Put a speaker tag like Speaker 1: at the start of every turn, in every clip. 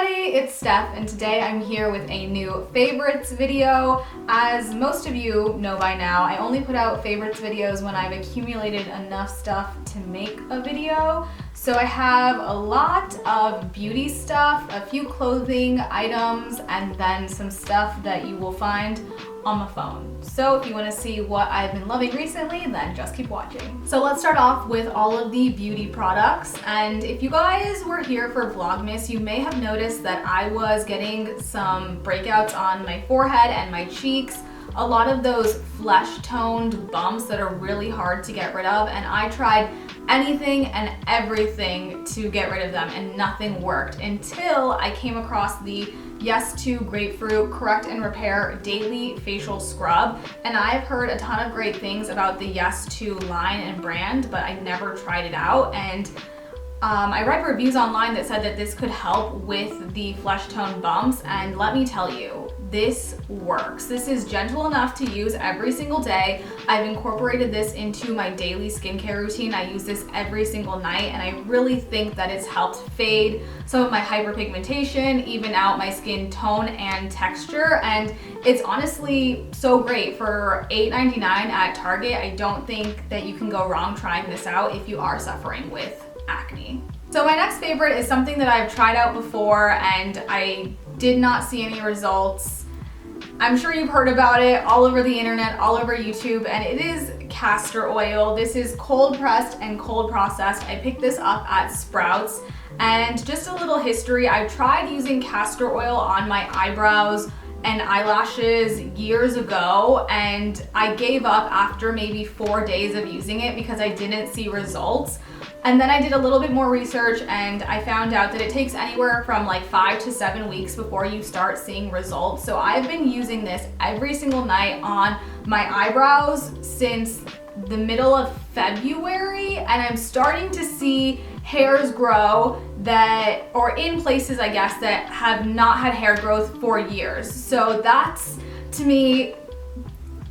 Speaker 1: everybody, it's Steph, and today I'm here with a new favorites video. As most of you know by now, I only put out favorites videos when I've accumulated enough stuff to make a video. So I have a lot of beauty stuff, a few clothing items, and then some stuff that you will find on my phone. So if you want to see what I've been loving recently, then just keep watching. So let's start off with all of the beauty products. And if you guys were here for Vlogmas, you may have noticed that I was getting some breakouts on my forehead and my cheeks. A lot of those flesh-toned bumps that are really hard to get rid of, and I tried anything and everything to get rid of them and nothing worked until I came across the Yes to Grapefruit Correct and Repair Daily Facial Scrub. And I've heard a ton of great things about the Yes to line and brand, but I never tried it out. And I read reviews online that said that this could help with the flesh tone bumps, and let me tell you, this works. This is gentle enough to use every single day. I've incorporated this into my daily skincare routine. I use this every single night, and I really think that it's helped fade some of my hyperpigmentation, even out my skin tone and texture, and it's honestly so great. For $8.99 at Target, I don't think that you can go wrong trying this out if you are suffering with acne. So my next favorite is something that I've tried out before and I did not see any results. I'm sure you've heard about it all over the internet, all over YouTube, and it is castor oil. This is cold pressed and cold processed. I picked this up at Sprouts. And just a little history, I tried using castor oil on my eyebrows and eyelashes years ago, and I gave up after maybe 4 days of using it because I didn't see results. And then I did a little bit more research and I found out that it takes anywhere from like 5 to 7 weeks before you start seeing results. So I've been using this every single night on my eyebrows since the middle of February, and I'm starting to see hairs grow that, or in places I guess, that have not had hair growth for years. So that's, to me,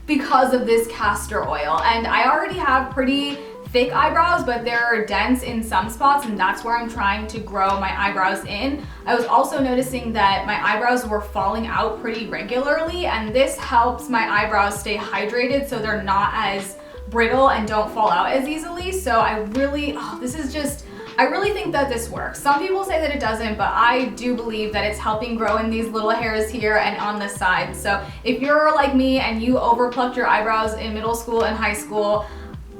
Speaker 1: because of this castor oil. And I already have pretty thick eyebrows, but they're dense in some spots, and that's where I'm trying to grow my eyebrows in. I was also noticing that my eyebrows were falling out pretty regularly, and this helps my eyebrows stay hydrated so they're not as brittle and don't fall out as easily. So I really think that this works. Some people say that it doesn't, but I do believe that it's helping grow in these little hairs here and on the side. So if you're like me and you overplucked your eyebrows in middle school and high school,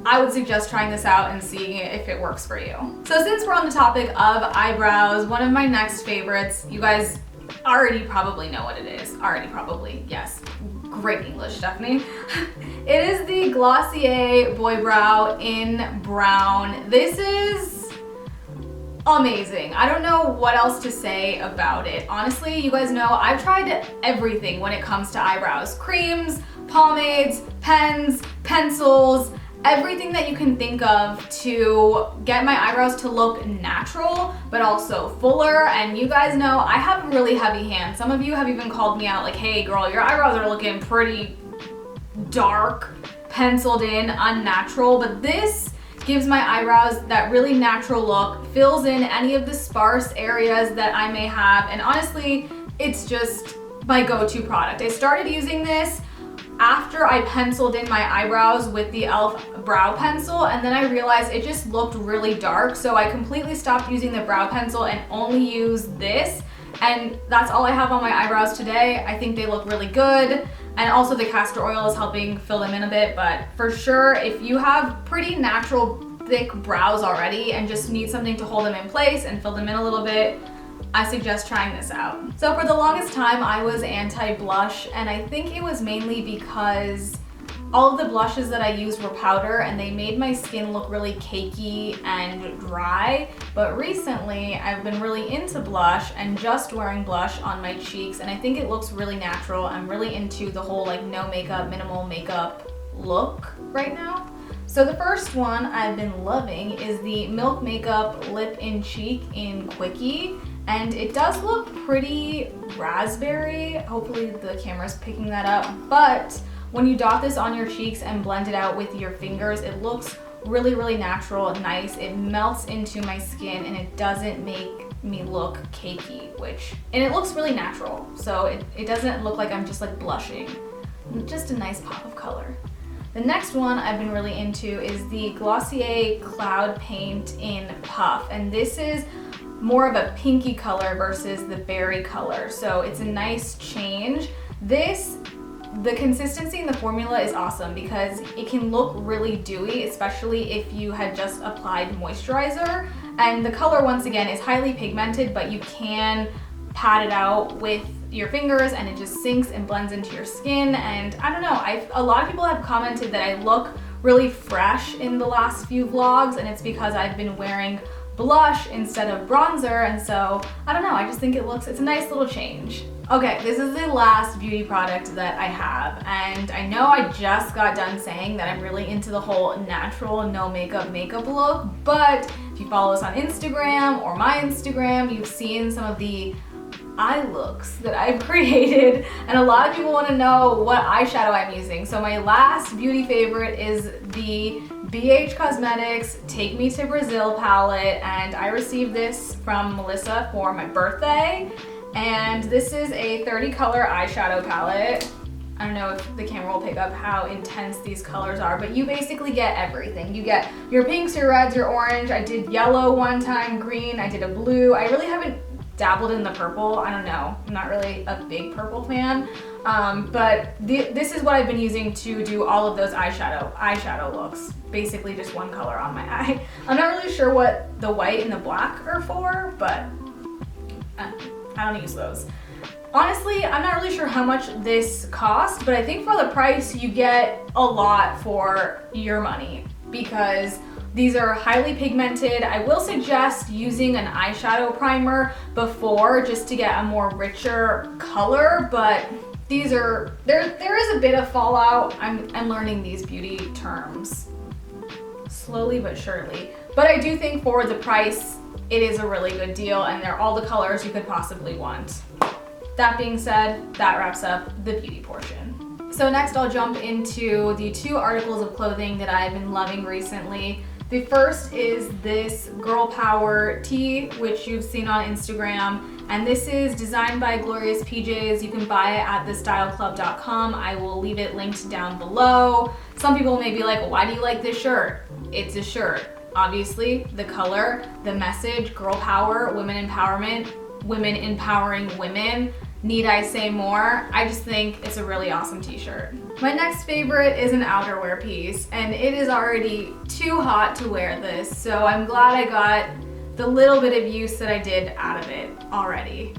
Speaker 1: I would suggest trying this out and seeing if it works for you. So since we're on the topic of eyebrows, one of my next favorites, you guys already probably know what it is. Already probably, yes. Great English, Stephanie. It is the Glossier Boy Brow in brown. This is amazing. I don't know what else to say about it. Honestly, you guys know I've tried everything when it comes to eyebrows. Creams, pomades, pens, pencils, everything that you can think of to get my eyebrows to look natural, but also fuller. And you guys know I have really heavy hands. Some of you have even called me out like, hey girl, your eyebrows are looking pretty dark, penciled in, unnatural. But this gives my eyebrows that really natural look, fills in any of the sparse areas that I may have. And honestly, it's just my go-to product. I started using this after I penciled in my eyebrows with the e.l.f. brow pencil, and then I realized it just looked really dark, so I completely stopped using the brow pencil and only used this, and that's all I have on my eyebrows today. I think they look really good, and also the castor oil is helping fill them in a bit. But for sure, if you have pretty natural thick brows already and just need something to hold them in place and fill them in a little bit, I suggest trying this out. So for the longest time, I was anti-blush, and I think it was mainly because all of the blushes that I used were powder and they made my skin look really cakey and dry. But recently, I've been really into blush and just wearing blush on my cheeks, and I think it looks really natural. I'm really into the whole like no makeup, minimal makeup look right now. So the first one I've been loving is the Milk Makeup Lip and Cheek in Quickie. And it does look pretty raspberry. Hopefully the camera's picking that up. But when you dot this on your cheeks and blend it out with your fingers, it looks really, really natural, nice. It melts into my skin and it doesn't make me look cakey, and it looks really natural. So it doesn't look like I'm just like blushing. Just a nice pop of color. The next one I've been really into is the Glossier Cloud Paint in Puff. And this is more of a pinky color versus the berry color. So it's a nice change. The consistency in the formula is awesome because it can look really dewy, especially if you had just applied moisturizer. And the color, once again, is highly pigmented, but you can pat it out with your fingers and it just sinks and blends into your skin. And I don't know, a lot of people have commented that I look really fresh in the last few vlogs, and it's because I've been wearing blush instead of bronzer, and so I don't know, I just think it's a nice little change. Okay, this is the last beauty product that I have, and I know I just got done saying that I'm really into the whole natural no makeup look, but if you follow us on Instagram or my Instagram, you've seen some of the eye looks that I've created, and a lot of people want to know what eyeshadow I'm using. So my last beauty favorite is the BH Cosmetics Take Me to Brazil palette, and I received this from Melissa for my birthday. And this is a 30 color eyeshadow palette. I don't know if the camera will pick up how intense these colors are, but you basically get everything. You get your pinks, your reds, your orange. I did yellow one time, green, I did a blue. I really haven't dabbled in the purple. I don't know, I'm not really a big purple fan. But this is what I've been using to do all of those eyeshadow looks. Basically just one color on my eye. I'm not really sure what the white and the black are for, but I don't use those. Honestly, I'm not really sure how much this cost, but I think for the price you get a lot for your money because these are highly pigmented. I will suggest using an eyeshadow primer before just to get a more richer color, but these are, there is a bit of fallout. I'm learning these beauty terms slowly but surely. But I do think for the price, it is a really good deal and they're all the colors you could possibly want. That being said, that wraps up the beauty portion. So next I'll jump into the 2 articles of clothing that I've been loving recently. The first is this Girl Power tee, which you've seen on Instagram, and this is designed by Glorious PJs. You can buy it at thestyleclub.com. I will leave it linked down below. Some people may be like, well, why do you like this shirt? It's a shirt. Obviously, the color, the message, girl power, women empowerment, women empowering women. Need I say more? I just think it's a really awesome t-shirt. My next favorite is an outerwear piece, and it is already too hot to wear this, so I'm glad I got the little bit of use that I did out of it already.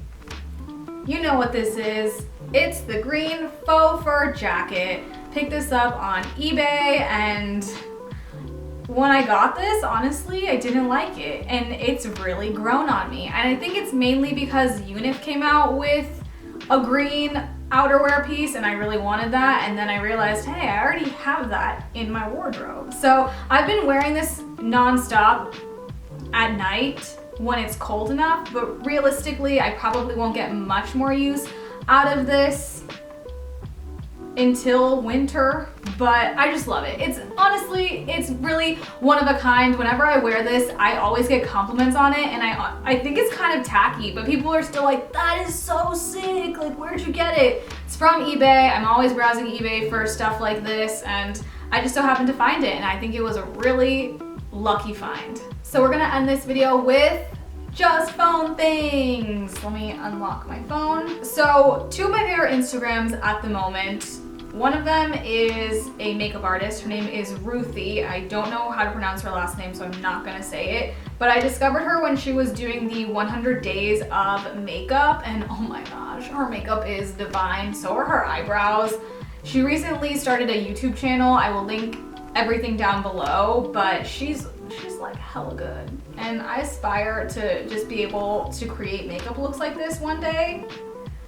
Speaker 1: You know what this is. It's the green faux fur jacket. Picked this up on eBay, and when I got this, honestly, I didn't like it, and it's really grown on me. And I think it's mainly because Unif came out with a green outerwear piece and I really wanted that, and then I realized, hey, I already have that in my wardrobe. So I've been wearing this non-stop at night when it's cold enough, but realistically, I probably won't get much more use out of this until winter, but I just love it. It's honestly, it's really one of a kind. Whenever I wear this, I always get compliments on it, and I think it's kind of tacky, but people are still like, that is so sick, like where'd you get it? It's from eBay. I'm always browsing eBay for stuff like this, and I just so happened to find it, and I think it was a really lucky find. So we're gonna end this video with just phone things. Let me unlock my phone. So 2 of my favorite Instagrams at the moment. One of them is a makeup artist. Her name is Ruthie. I don't know how to pronounce her last name, so I'm not gonna say it. But I discovered her when she was doing the 100 days of makeup, and oh my gosh, her makeup is divine. So are her eyebrows. She recently started a YouTube channel. I will link everything down below, but she's like hella good. And I aspire to just be able to create makeup looks like this one day.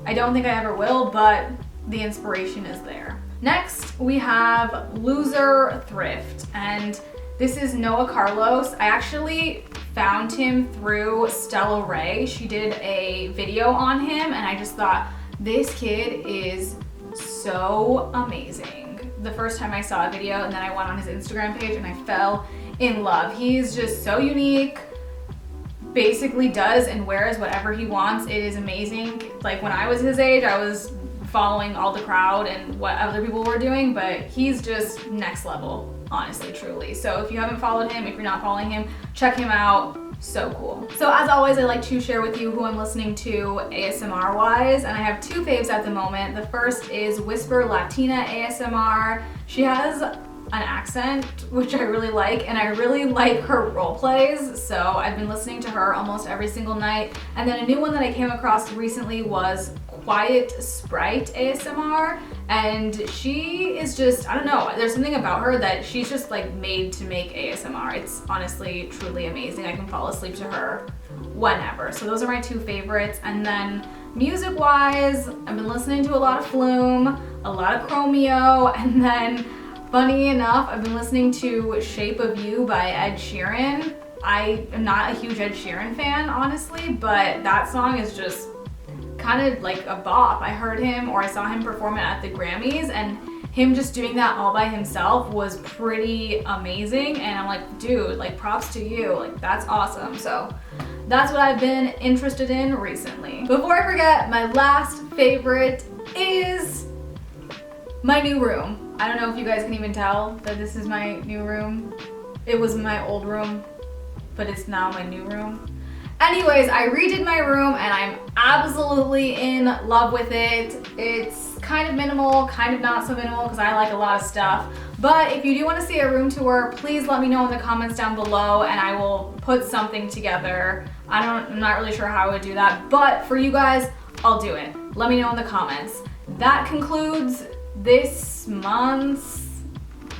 Speaker 1: I don't think I ever will, but the inspiration is there. Next, we have Loser Thrift, and this is Noah Carlos. I actually found him through Stella Ray. She did a video on him, and I just thought, this kid is so amazing. The first time I saw a video, and then I went on his Instagram page, and I fell in love. He's just so unique, basically does and wears whatever he wants. It is amazing. Like when I was his age, I was following all the crowd and what other people were doing, but he's just next level, honestly, truly. So if you haven't followed him, if you're not following him, check him out. So cool. So as always, I like to share with you who I'm listening to ASMR wise, and I have two faves at the moment. The first is Whisper Latina ASMR. She has an accent, which I really like, and I really like her role plays, so I've been listening to her almost every single night. And then a new one that I came across recently was Quiet Sprite ASMR, and she is just, I don't know, there's something about her that she's just like made to make ASMR. It's honestly truly amazing. I can fall asleep to her whenever. So those are my two favorites. And then music wise, I've been listening to a lot of Flume, a lot of Chromeo, and then funny enough, I've been listening to Shape of You by Ed Sheeran. I am not a huge Ed Sheeran fan, honestly, but that song is just kind of like a bop. I heard him, or I saw him perform it at the Grammys, and him just doing that all by himself was pretty amazing. And I'm like, dude, like props to you, like that's awesome. So that's what I've been interested in recently. Before I forget, my last favorite is my new room. I don't know if you guys can even tell that this is my new room. It was my old room, but it's now my new room. Anyways, I redid my room and I'm absolutely in love with it. It's kind of minimal, kind of not so minimal because I like a lot of stuff. But if you do want to see a room tour, please let me know in the comments down below and I will put something together. I'm not really sure how I would do that, but for you guys, I'll do it. Let me know in the comments. That concludes this month's,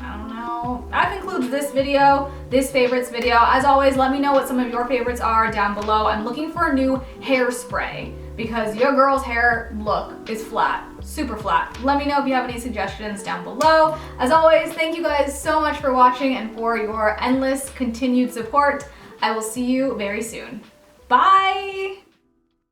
Speaker 1: I don't know. That concludes this video, this favorites video. As always, let me know what some of your favorites are down below. I'm looking for a new hairspray because your girl's hair look is flat, super flat. Let me know if you have any suggestions down below. As always, thank you guys so much for watching and for your endless continued support. I will see you very soon. Bye!